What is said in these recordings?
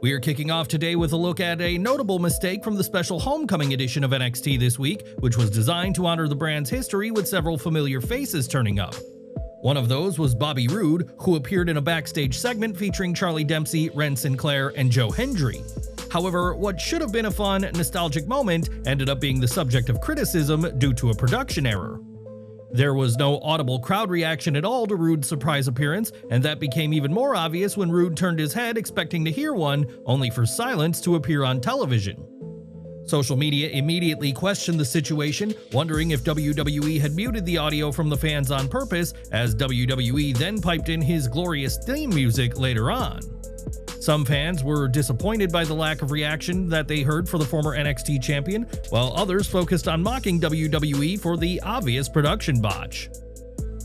We are kicking off today with a look at a notable mistake from the special homecoming edition of NXT this week, which was designed to honor the brand's history with several familiar faces turning up. One of those was Bobby Roode, who appeared in a backstage segment featuring Charlie Dempsey, Ren Sinclair, and Joe Hendry. However, what should have been a fun, nostalgic moment ended up being the subject of criticism due to a production error. There was no audible crowd reaction at all to Roode's surprise appearance, and that became even more obvious when Roode turned his head expecting to hear one, only for silence to appear on television. Social media immediately questioned the situation, wondering if WWE had muted the audio from the fans on purpose, as WWE then piped in his glorious theme music later on. Some fans were disappointed by the lack of reaction that they heard for the former NXT champion, while others focused on mocking WWE for the obvious production botch.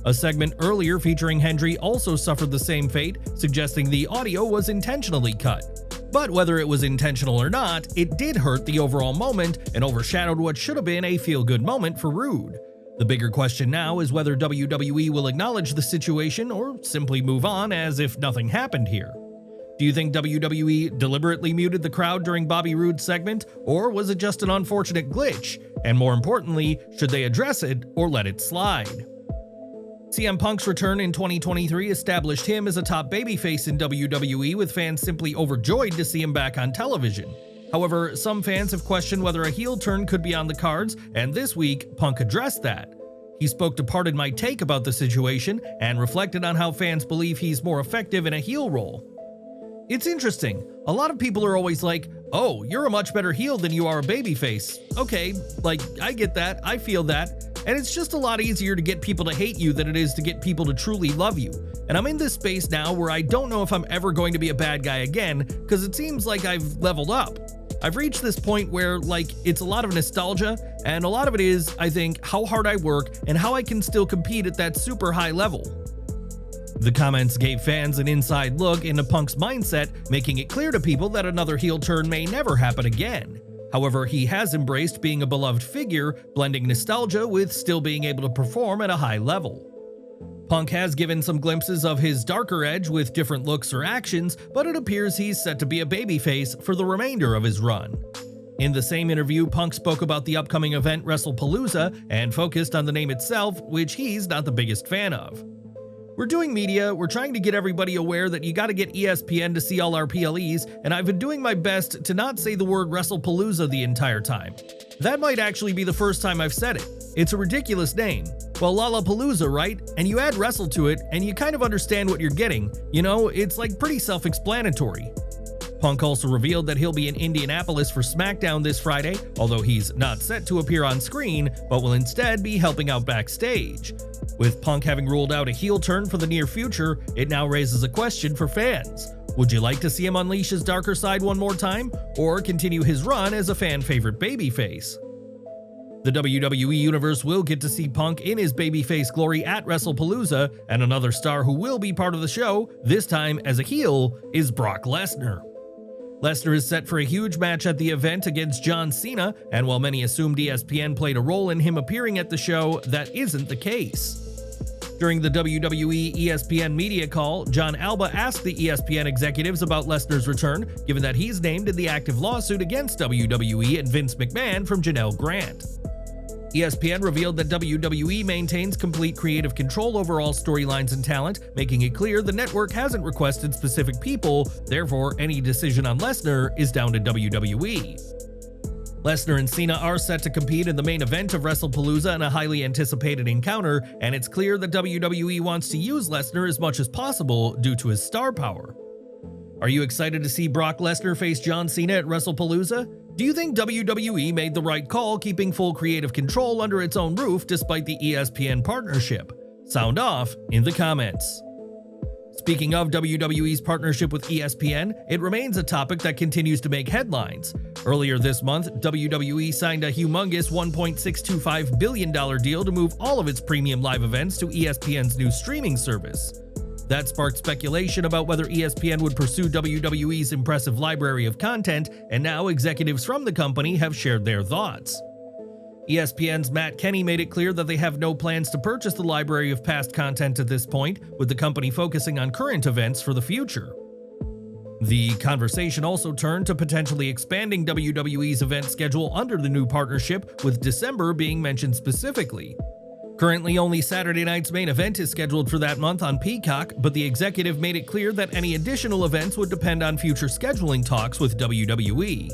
A segment earlier featuring Hendry also suffered the same fate, suggesting the audio was intentionally cut. But whether it was intentional or not, it did hurt the overall moment and overshadowed what should have been a feel-good moment for Roode. The bigger question now is whether WWE will acknowledge the situation or simply move on as if nothing happened here. Do you think WWE deliberately muted the crowd during Bobby Roode's segment, or was it just an unfortunate glitch? And more importantly, should they address it or let it slide? CM Punk's return in 2023 established him as a top babyface in WWE, with fans simply overjoyed to see him back on television. However, some fans have questioned whether a heel turn could be on the cards, and this week, Punk addressed that. He spoke to Pardon My Take about the situation and reflected on how fans believe he's more effective in a heel role. It's interesting. A lot of people are always like, "Oh, you're a much better heel than you are a babyface." Okay, I get that, I feel that, and it's just a lot easier to get people to hate you than it is to get people to truly love you. And I'm in this space now where I don't know if I'm ever going to be a bad guy again, because it seems like I've leveled up. I've reached this point where, it's a lot of nostalgia, and a lot of it is, I think, how hard I work and how I can still compete at that super high level. The comments gave fans an inside look into Punk's mindset, making it clear to people that another heel turn may never happen again. However, he has embraced being a beloved figure, blending nostalgia with still being able to perform at a high level. Punk has given some glimpses of his darker edge with different looks or actions, but it appears he's set to be a babyface for the remainder of his run. In the same interview, Punk spoke about the upcoming event WrestlePalooza and focused on the name itself, which he's not the biggest fan of. "We're doing media, we're trying to get everybody aware that you gotta get ESPN to see all our PLEs, and I've been doing my best to not say the word WrestlePalooza the entire time. That might actually be the first time I've said it. It's a ridiculous name. Well, Lollapalooza, right? And you add wrestle to it, and you kind of understand what you're getting. You know, it's pretty self-explanatory." Punk also revealed that he'll be in Indianapolis for SmackDown this Friday, although he's not set to appear on screen, but will instead be helping out backstage. With Punk having ruled out a heel turn for the near future, it now raises a question for fans. Would you like to see him unleash his darker side one more time, or continue his run as a fan-favorite babyface? The WWE Universe will get to see Punk in his babyface glory at WrestlePalooza, and another star who will be part of the show, this time as a heel, is Brock Lesnar. Lesnar is set for a huge match at the event against John Cena, and while many assumed ESPN played a role in him appearing at the show, that isn't the case. During the WWE ESPN media call, John Alba asked the ESPN executives about Lesnar's return, given that he's named in the active lawsuit against WWE and Vince McMahon from Janelle Grant. ESPN revealed that WWE maintains complete creative control over all storylines and talent, making it clear the network hasn't requested specific people, therefore any decision on Lesnar is down to WWE. Lesnar and Cena are set to compete in the main event of WrestlePalooza in a highly anticipated encounter, and it's clear that WWE wants to use Lesnar as much as possible due to his star power. Are you excited to see Brock Lesnar face John Cena at WrestlePalooza? Do you think WWE made the right call keeping full creative control under its own roof despite the ESPN partnership? Sound off in the comments. Speaking of WWE's partnership with ESPN, it remains a topic that continues to make headlines. Earlier this month, WWE signed a humongous $1.625 billion deal to move all of its premium live events to ESPN's new streaming service. That sparked speculation about whether ESPN would pursue WWE's impressive library of content, and now executives from the company have shared their thoughts. ESPN's Matt Kenny made it clear that they have no plans to purchase the library of past content at this point, with the company focusing on current events for the future. The conversation also turned to potentially expanding WWE's event schedule under the new partnership, with December being mentioned specifically. Currently, only Saturday night's main event is scheduled for that month on Peacock, but the executive made it clear that any additional events would depend on future scheduling talks with WWE.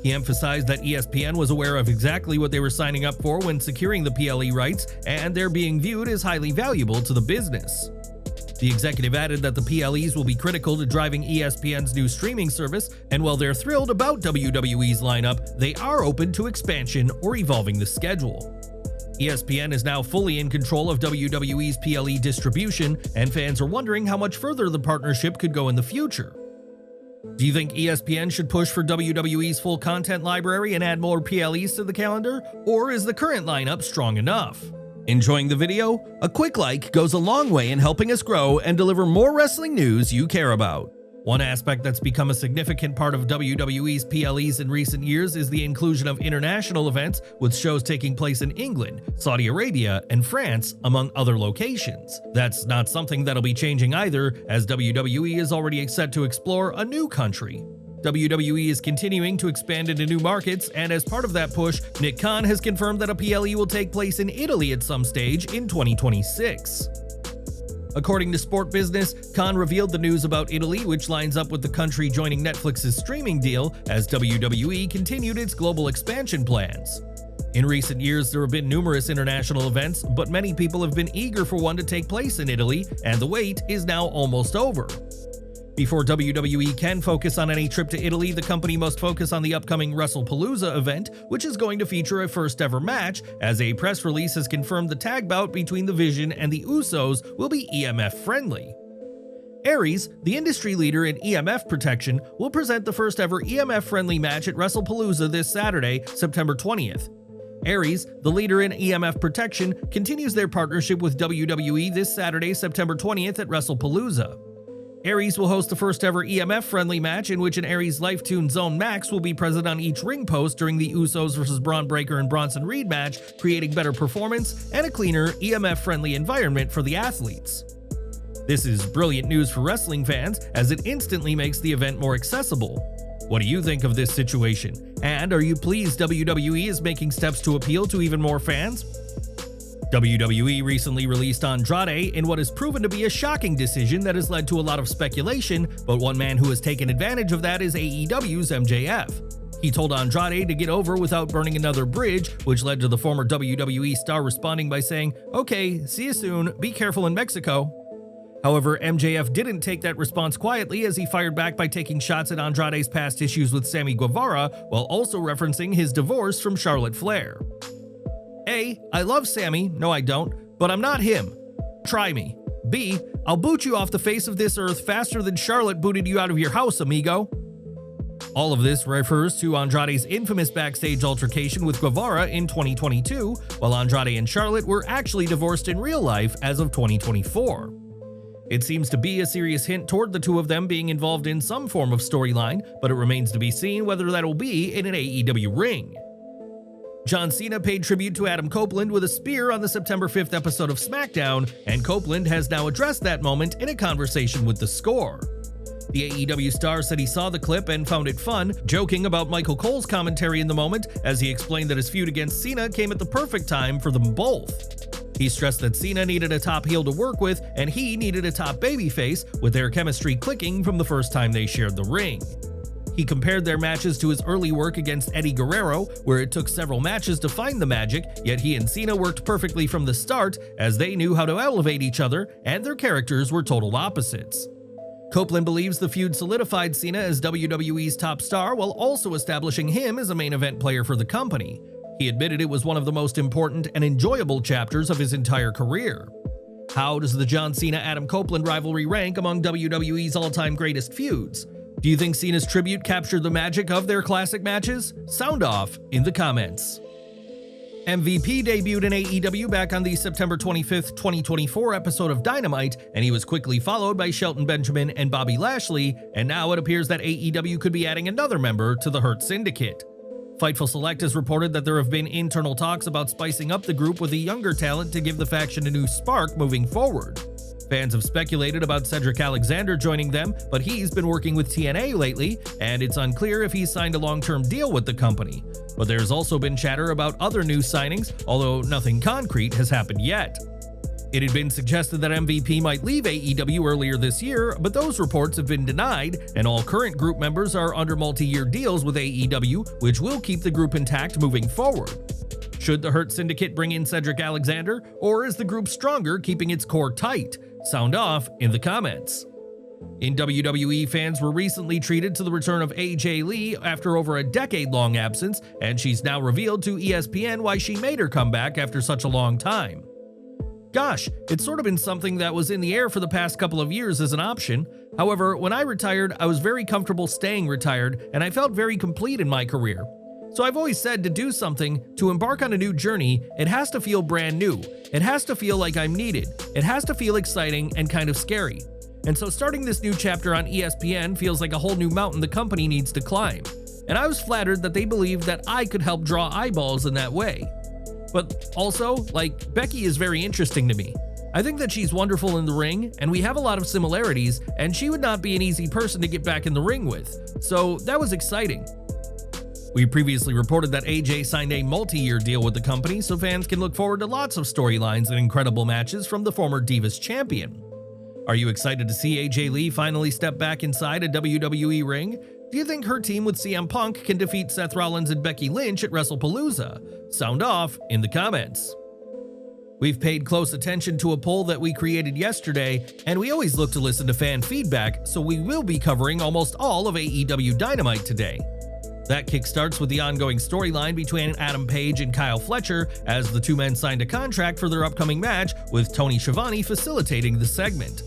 He emphasized that ESPN was aware of exactly what they were signing up for when securing the PLE rights, and they're being viewed as highly valuable to the business. The executive added that the PLEs will be critical to driving ESPN's new streaming service, and while they're thrilled about WWE's lineup, they are open to expansion or evolving the schedule. ESPN is now fully in control of WWE's PLE distribution, and fans are wondering how much further the partnership could go in the future. Do you think ESPN should push for WWE's full content library and add more PLEs to the calendar, or is the current lineup strong enough? Enjoying the video? A quick like goes a long way in helping us grow and deliver more wrestling news you care about. One aspect that's become a significant part of WWE's PLEs in recent years is the inclusion of international events, with shows taking place in England, Saudi Arabia, and France, among other locations. That's not something that'll be changing either, as WWE is already set to explore a new country. WWE is continuing to expand into new markets, and as part of that push, Nick Khan has confirmed that a PLE will take place in Italy at some stage in 2026. According to Sport Business, Khan revealed the news about Italy, which lines up with the country joining Netflix's streaming deal as WWE continued its global expansion plans. In recent years, there have been numerous international events, but many people have been eager for one to take place in Italy, and the wait is now almost over. Before WWE can focus on any trip to Italy, the company must focus on the upcoming WrestlePalooza event, which is going to feature a first-ever match, as a press release has confirmed the tag bout between The Vision and the Usos will be EMF-friendly. Aries, the industry leader in EMF protection, will present the first-ever EMF-friendly match at WrestlePalooza this Saturday, September 20th. Aries, the leader in EMF protection, continues their partnership with WWE this Saturday, September 20th at WrestlePalooza. Aries will host the first ever EMF-friendly match, in which an Aries Life-Tune Zone Max will be present on each ring post during the Usos vs. Braun Breaker and Bronson Reed match, creating better performance and a cleaner, EMF-friendly environment for the athletes. This is brilliant news for wrestling fans, as it instantly makes the event more accessible. What do you think of this situation? And are you pleased WWE is making steps to appeal to even more fans? WWE recently released Andrade in what has proven to be a shocking decision that has led to a lot of speculation, but one man who has taken advantage of that is AEW's MJF. He told Andrade to get over without burning another bridge, which led to the former WWE star responding by saying, "Okay, see you soon, be careful in Mexico." However, MJF didn't take that response quietly, as he fired back by taking shots at Andrade's past issues with Sammy Guevara, while also referencing his divorce from Charlotte Flair. A, I love Sammy, no I don't, but I'm not him. Try me. B, I'll boot you off the face of this earth faster than Charlotte booted you out of your house, amigo. All of this refers to Andrade's infamous backstage altercation with Guevara in 2022, while Andrade and Charlotte were actually divorced in real life as of 2024. It seems to be a serious hint toward the two of them being involved in some form of storyline, but it remains to be seen whether that'll be in an AEW ring. John Cena paid tribute to Adam Copeland with a spear on the September 5th episode of SmackDown, and Copeland has now addressed that moment in a conversation with The Score. The AEW star said he saw the clip and found it fun, joking about Michael Cole's commentary in the moment, as he explained that his feud against Cena came at the perfect time for them both. He stressed that Cena needed a top heel to work with, and he needed a top babyface, with their chemistry clicking from the first time they shared the ring. He compared their matches to his early work against Eddie Guerrero, where it took several matches to find the magic, yet he and Cena worked perfectly from the start, as they knew how to elevate each other, and their characters were total opposites. Copeland believes the feud solidified Cena as WWE's top star, while also establishing him as a main event player for the company. He admitted it was one of the most important and enjoyable chapters of his entire career. How does the John Cena-Adam Copeland rivalry rank among WWE's all-time greatest feuds? Do you think Cena's tribute captured the magic of their classic matches? Sound off in the comments. MVP debuted in AEW back on the September 25th, 2024 episode of Dynamite, and he was quickly followed by Shelton Benjamin and Bobby Lashley, and now it appears that AEW could be adding another member to the Hurt Syndicate. Fightful Select has reported that there have been internal talks about spicing up the group with a younger talent to give the faction a new spark moving forward. Fans have speculated about Cedric Alexander joining them, but he's been working with TNA lately, and it's unclear if he's signed a long-term deal with the company. But there's also been chatter about other new signings, although nothing concrete has happened yet. It had been suggested that MVP might leave AEW earlier this year, but those reports have been denied, and all current group members are under multi-year deals with AEW, which will keep the group intact moving forward. Should the Hurt Syndicate bring in Cedric Alexander, or is the group stronger keeping its core tight? Sound off in the comments. In WWE, fans were recently treated to the return of AJ Lee after over a decade-long absence, and she's now revealed to ESPN why she made her comeback after such a long time. Gosh, it's sort of been something that was in the air for the past couple of years as an option. However, when I retired, I was very comfortable staying retired, and I felt very complete in my career. So I've always said to do something, to embark on a new journey, it has to feel brand new. It has to feel like I'm needed. It has to feel exciting and kind of scary. And so starting this new chapter on ESPN feels like a whole new mountain the company needs to climb. And I was flattered that they believed that I could help draw eyeballs in that way. But also, Becky is very interesting to me. I think that she's wonderful in the ring, and we have a lot of similarities, and she would not be an easy person to get back in the ring with. So that was exciting. We previously reported that AJ signed a multi-year deal with the company, so fans can look forward to lots of storylines and incredible matches from the former Divas champion. Are you excited to see AJ Lee finally step back inside a WWE ring? Do you think her team with CM Punk can defeat Seth Rollins and Becky Lynch at WrestlePalooza? Sound off in the comments. We've paid close attention to a poll that we created yesterday, and we always look to listen to fan feedback, so we will be covering almost all of AEW Dynamite today. That kickstarts with the ongoing storyline between Adam Page and Kyle Fletcher, as the two men signed a contract for their upcoming match, with Tony Schiavone facilitating the segment.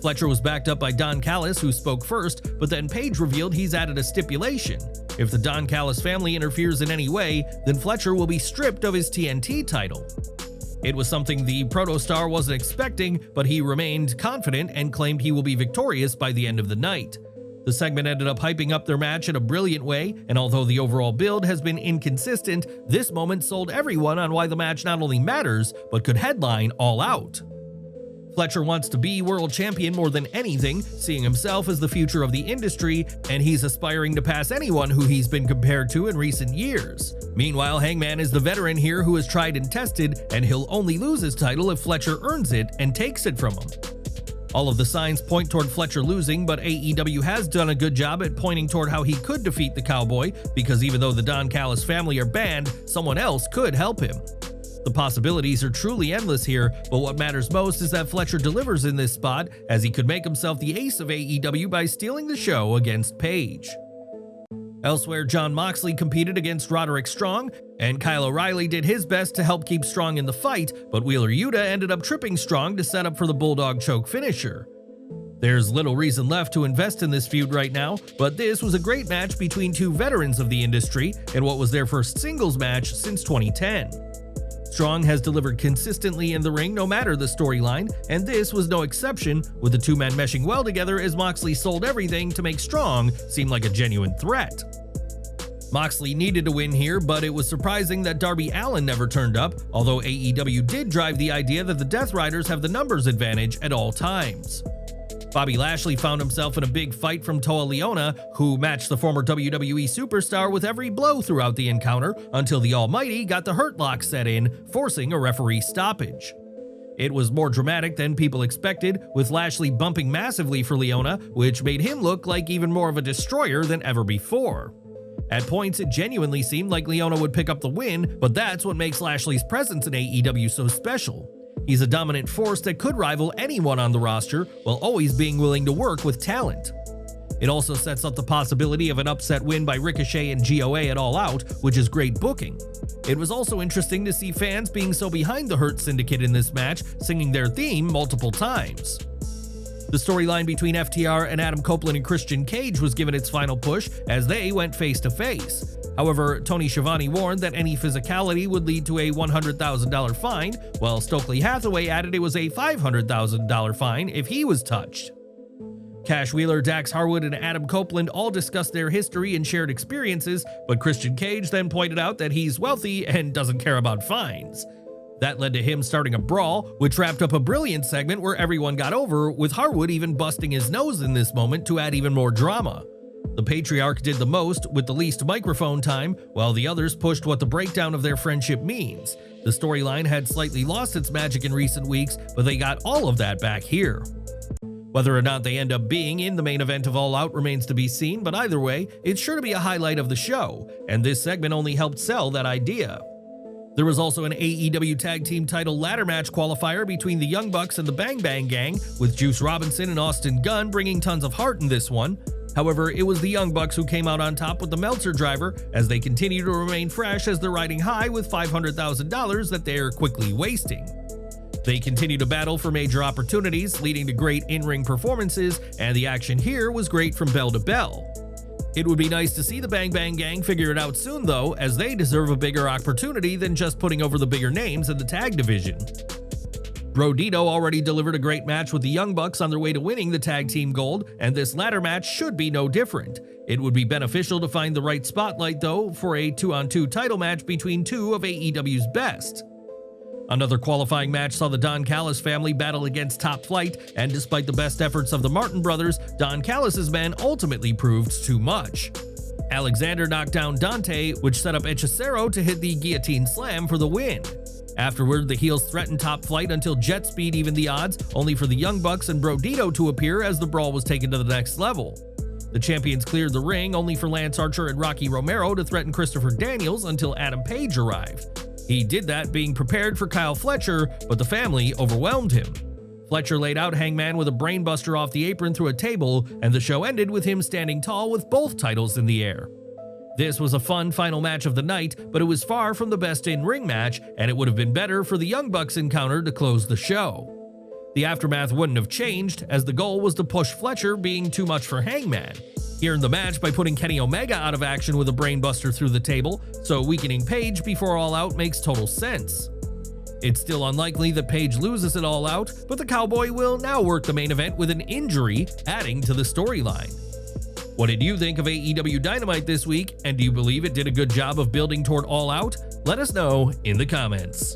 Fletcher was backed up by Don Callis, who spoke first, but then Page revealed he's added a stipulation. If the Don Callis family interferes in any way, then Fletcher will be stripped of his TNT title. It was something the Protostar wasn't expecting, but he remained confident and claimed he will be victorious by the end of the night. The segment ended up hyping up their match in a brilliant way, and although the overall build has been inconsistent, this moment sold everyone on why the match not only matters, but could headline All Out. Fletcher wants to be world champion more than anything, seeing himself as the future of the industry, and he's aspiring to pass anyone who he's been compared to in recent years. Meanwhile, Hangman is the veteran here who has tried and tested, and he'll only lose his title if Fletcher earns it and takes it from him. All of the signs point toward Fletcher losing, but AEW has done a good job at pointing toward how he could defeat the Cowboy, because even though the Don Callis family are banned, someone else could help him. The possibilities are truly endless here, but what matters most is that Fletcher delivers in this spot, as he could make himself the ace of AEW by stealing the show against Page. Elsewhere, Jon Moxley competed against Roderick Strong, and Kyle O'Reilly did his best to help keep Strong in the fight, but Wheeler Yuta ended up tripping Strong to set up for the Bulldog Choke finisher. There's little reason left to invest in this feud right now, but this was a great match between two veterans of the industry in what was their first singles match since 2010. Strong has delivered consistently in the ring no matter the storyline, and this was no exception, with the two men meshing well together as Moxley sold everything to make Strong seem like a genuine threat. Moxley needed to win here, but it was surprising that Darby Allin never turned up, although AEW did drive the idea that the Death Riders have the numbers advantage at all times. Bobby Lashley found himself in a big fight from Toa Liona, who matched the former WWE superstar with every blow throughout the encounter until the Almighty got the Hurt Lock set in, forcing a referee stoppage. It was more dramatic than people expected, with Lashley bumping massively for Liona, which made him look like even more of a destroyer than ever before. At points, it genuinely seemed like Liona would pick up the win, but that's what makes Lashley's presence in AEW so special. He's a dominant force that could rival anyone on the roster, while always being willing to work with talent. It also sets up the possibility of an upset win by Ricochet and GOA at All Out, which is great booking. It was also interesting to see fans being so behind the Hurt Syndicate in this match, singing their theme multiple times. The storyline between FTR and Adam Copeland and Christian Cage was given its final push as they went face to face. However, Tony Schiavone warned that any physicality would lead to a $100,000 fine, while Stokely Hathaway added it was a $500,000 fine if he was touched. Cash Wheeler, Dax Harwood, and Adam Copeland all discussed their history and shared experiences, but Christian Cage then pointed out that he's wealthy and doesn't care about fines. That led to him starting a brawl, which wrapped up a brilliant segment where everyone got over, with Harwood even busting his nose in this moment to add even more drama. The Patriarch did the most with the least microphone time, while the others pushed what the breakdown of their friendship means. The storyline had slightly lost its magic in recent weeks, but they got all of that back here. Whether or not they end up being in the main event of All Out remains to be seen, but either way, it's sure to be a highlight of the show, and this segment only helped sell that idea. There was also an AEW Tag Team title ladder match qualifier between the Young Bucks and the Bang Bang Gang, with Juice Robinson and Austin Gunn bringing tons of heart in this one. However, it was the Young Bucks who came out on top with the Meltzer driver, as they continue to remain fresh as they're riding high with $500,000 that they're quickly wasting. They continue to battle for major opportunities, leading to great in-ring performances, and the action here was great from bell to bell. It would be nice to see the Bang Bang Gang figure it out soon though, as they deserve a bigger opportunity than just putting over the bigger names in the tag division. Brodito already delivered a great match with the Young Bucks on their way to winning the tag team gold, and this ladder match should be no different. It would be beneficial to find the right spotlight though for a 2-on-2 title match between two of AEW's best. Another qualifying match saw the Don Callis family battle against Top Flight, and despite the best efforts of the Martin brothers, Don Callis' men ultimately proved too much. Alexander knocked down Dante, which set up Hechicero to hit the guillotine slam for the win. Afterward, the heels threatened Top Flight until Jet Speed evened the odds, only for the Young Bucks and Brodito to appear as the brawl was taken to the next level. The champions cleared the ring, only for Lance Archer and Rocky Romero to threaten Christopher Daniels until Adam Page arrived. He did that being prepared for Kyle Fletcher, but the family overwhelmed him. Fletcher laid out Hangman with a brainbuster off the apron through a table, and the show ended with him standing tall with both titles in the air. This was a fun final match of the night, but it was far from the best in-ring match, and it would have been better for the Young Bucks encounter to close the show. The aftermath wouldn't have changed, as the goal was to push Fletcher being too much for Hangman. He earned the match by putting Kenny Omega out of action with a brainbuster through the table, so weakening Page before All Out makes total sense. It's still unlikely that Page loses it All Out, but the Cowboy will now work the main event with an injury, adding to the storyline. What did you think of AEW Dynamite this week, and do you believe it did a good job of building toward All Out? Let us know in the comments.